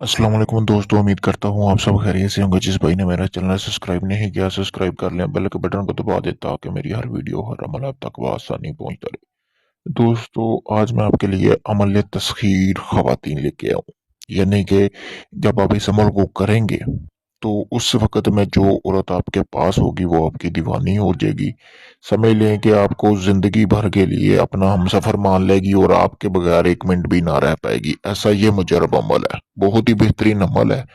अस्सलाम वालेकुम दोस्तों, उम्मीद करता हूँ आप सब खैरियत से होंगे। जिस भाई ने मेरा चैनल सब्सक्राइब नहीं किया, सब्सक्राइब कर लें, बेल के बटन को दबा दें ताकि मेरी हर वीडियो हर अमल आप तक आसानी पहुंचता रहे। दोस्तों, आज मैं आपके लिए अमल तस्खीर खवातीन लेके आऊँ, यानी कि जब आप इस अमल को करेंगे तो उस वक़्त में जो औरत आपके पास होगी वो आपकी दीवानी हो जाएगी। समझ लें कि आपको ज़िंदगी भर के लिए अपना हमसफ़र मान लेगी और आपके बगैर 1 मिनट भी ना रह पाएगी। ऐसा ये मुजरब अमल है, बहुत ही बेहतरीन अमल है।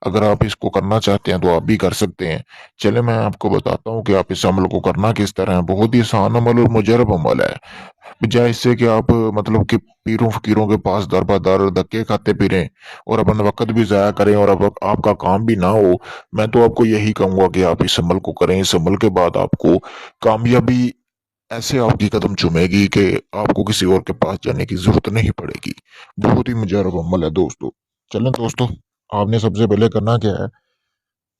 अगर आप इसको करना चाहते हैं तो आप भी कर सकते हैं। चलें मैं आपको बताता हूँ कि आप इस अमल को करना किस तरह है। बहुत ही आसान अमल और मुजरब अमल है। बजाय इससे कि आप मतलब कि पीरों फकीरों के पास दर बा दर धक्के खाते फिरें और अपना वक़्त भी ज़ाया करें और अब आपका काम भी ना हो, मैं तो आपको यही कहूँगा कि आप इस अमल को करें। इस अमल के बाद आपको कामयाबी ऐसे आपकी कदम चूमेगी कि आपको किसी और के पास जाने की ज़रूरत नहीं पड़ेगी। बहुत ही मुजरब अमल है दोस्तों। चलें दोस्तों, आपने सबसे पहले करना क्या है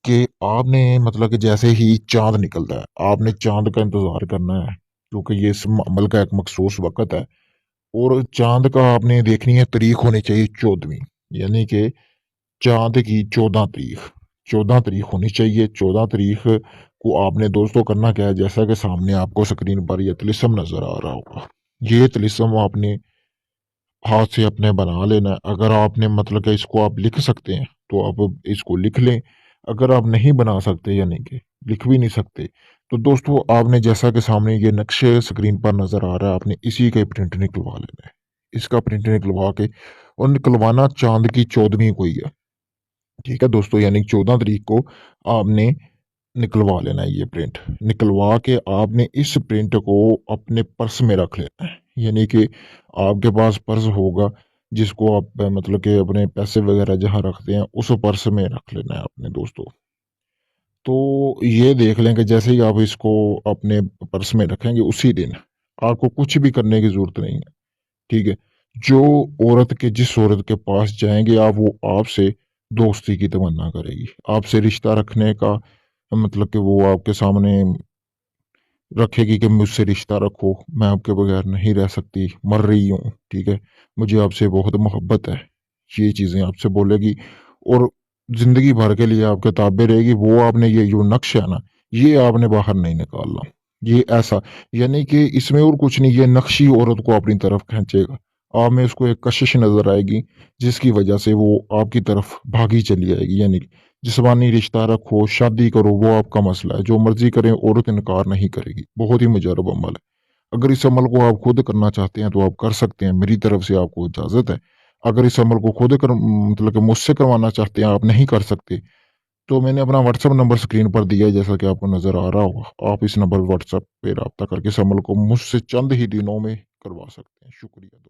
कि आपने मतलब कि जैसे ही चाँद निकलता है, आपने चाँद का इंतज़ार करना है, क्योंकि ये इस अमल का एक मखसूस वक़्त है। और चाँद का आपने देखनी है तारीख होनी चाहिए 14वीं, यानी कि चाँद की 14 तारीख, 14 तारीख होनी चाहिए। 14 तारीख को आपने दोस्तों करना क्या है, जैसा कि सामने आपको स्क्रीन पर ये तिलिस्म नज़र आ रहा होगा। ये तिलिस्म आपने हाथ से अपने बना लेना है। अगर आपने मतलब कि इसको आप लिख सकते हैं तो आप इसको लिख लें। अगर आप नहीं बना सकते यानी कि लिख भी नहीं सकते तो दोस्तों आपने जैसा कि सामने ये नक्शे स्क्रीन पर नज़र आ रहा है, आपने इसी का प्रिंट निकलवा लेना है। इसका प्रिंट निकलवा के और निकलवाना चाँद की 14वीं को ही है। ठीक है दोस्तों, यानी 14 तारीख को आपने निकलवा लेना है ये प्रिंट। निकलवा के आपने इस प्रिंट को अपने पर्स में रख लेना है। यानी कि आपके पास पर्स होगा जिसको आप मतलब कि अपने पैसे वगैरह जहाँ रखते हैं उस पर्स में रख लेना है अपने दोस्तों। तो ये देख लें कि जैसे ही आप इसको अपने पर्स में रखेंगे उसी दिन आपको कुछ भी करने की ज़रूरत नहीं है। ठीक है? जो जिस औरत के पास जाएँगे आप, वो आपसे दोस्ती की तमन्ना करेगी। आपसे रिश्ता रखने का मतलब कि वो आपके सामने रखेगी कि मुझसे रिश्ता रखो, मैं आपके बगैर नहीं रह सकती, मर रही हूँ, ठीक है? मुझे आपसे बहुत मोहब्बत है। ये चीज़ें आपसे बोलेगी और ज़िंदगी भर के लिए आपके ताबे रहेगी। वो आपने ये जो नक्श है ना, ये आपने बाहर नहीं निकालना। ये ऐसा यानी कि इसमें और कुछ नहीं, ये नक्श ही औरत को अपनी तरफ खींचेगा। आप में उसको एक कशिश नज़र आएगी, जिसकी वजह से वो आपकी तरफ भागी चली आएगी। यानी जिस्मानी रिश्ता रखो, शादी करो, वो आपका मसला है। जो मर्ज़ी करें, औरत इनकार नहीं करेगी। बहुत ही मुजर्रब अमल है। अगर इस अमल को आप खुद करना चाहते हैं, तो आप कर सकते हैं। मेरी तरफ से आपको इजाज़त है। अगर इस अमल को खुद मतलब कि मुझसे करवाना चाहते हैं, आप नहीं कर सकते, तो मैंने अपना व्हाट्सएप नंबर स्क्रीन पर दिया है, जैसा कि आपको नज़र आ रहा होगा। आप इस नंबर व्हाट्सएप पे राब्ता करके इस अमल को मुझसे चंद ही दिनों में करवा सकते हैं। शुक्रिया।